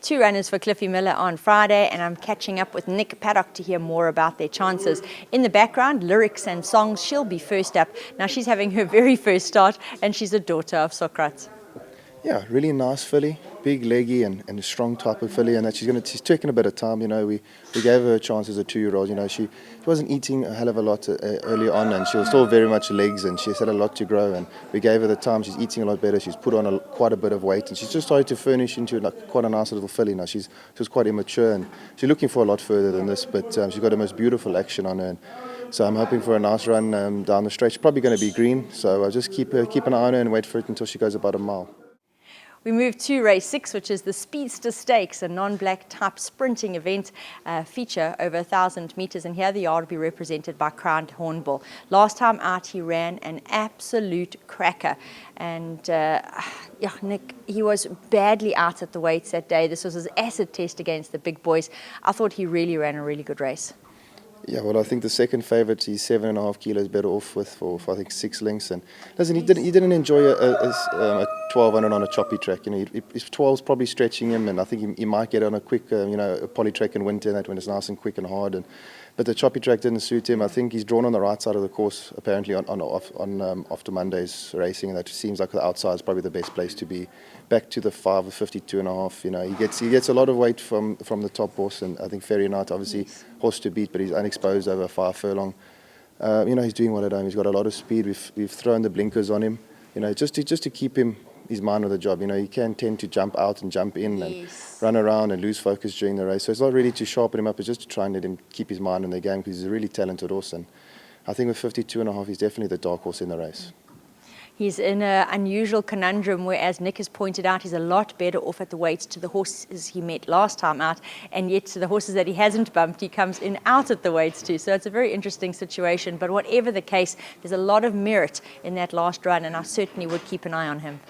Two runners for Cliffy Miller on Friday, and I'm catching up with Nick Paddock to hear more about their chances. In the background, lyrics and songs. She'll be first up. Now she's having her very first start, and she's a daughter of Sokrat. Yeah, really nice filly, big, leggy, and a strong type of filly, and that she's taking a bit of time. You know, we gave her a chance as a 2-year-old. You know, she wasn't eating a hell of a lot early on, and she was still very much legs, and she had a lot to grow. And we gave her the time. She's eating a lot better. She's put on quite a bit of weight, and she's just started to furnish into quite a nice little filly now. She was quite immature, and she's looking for a lot further than this. But she's got the most beautiful action on her. And so I'm hoping for a nice run down the straight. She's probably going to be green, so I'll just keep an eye on her and wait for it until she goes about a mile. We move to race 6, which is the Speedster Stakes, a non-black type sprinting event feature over 1,000 meters. And here the yard will be represented by Crowned Hornbill. Last time out, he ran an absolute cracker. And Nick, he was badly out at the weights that day. This was his acid test against the big boys. I thought he really ran a really good race. Yeah, well, I think the second favourite, he's 7.5 kilos better off for I think 6 lengths. And listen, he didn't enjoy a 1200 on a choppy track. You know, his 12's probably stretching him, and I think he might get on a quick, a poly track in winter, that when it's nice and quick and hard. But the choppy track didn't suit him. I think he's drawn on the right side of the course apparently after Monday's racing, and that seems like the outside is probably the best place to be. Back to the 5 of 52.5. You know, he gets a lot of weight from the top horse, and I think Fairy Knight obviously horse to beat, but he's unexposed over 5 furlong. He's doing well at home. He's got a lot of speed. We've thrown the blinkers on him. You know, just to keep his mind on the job. You know, he can tend to jump out and jump in and run around and lose focus during the race. So it's not really to sharpen him up, it's just to try and let him keep his mind on the game, because he's a really talented horse. And I think with 52.5, he's definitely the dark horse in the race. He's in an unusual conundrum where, as Nick has pointed out, he's a lot better off at the weights to the horses he met last time out, and yet to the horses that he hasn't bumped, he comes in out at the weights too. So it's a very interesting situation. But whatever the case, there's a lot of merit in that last run, and I certainly would keep an eye on him.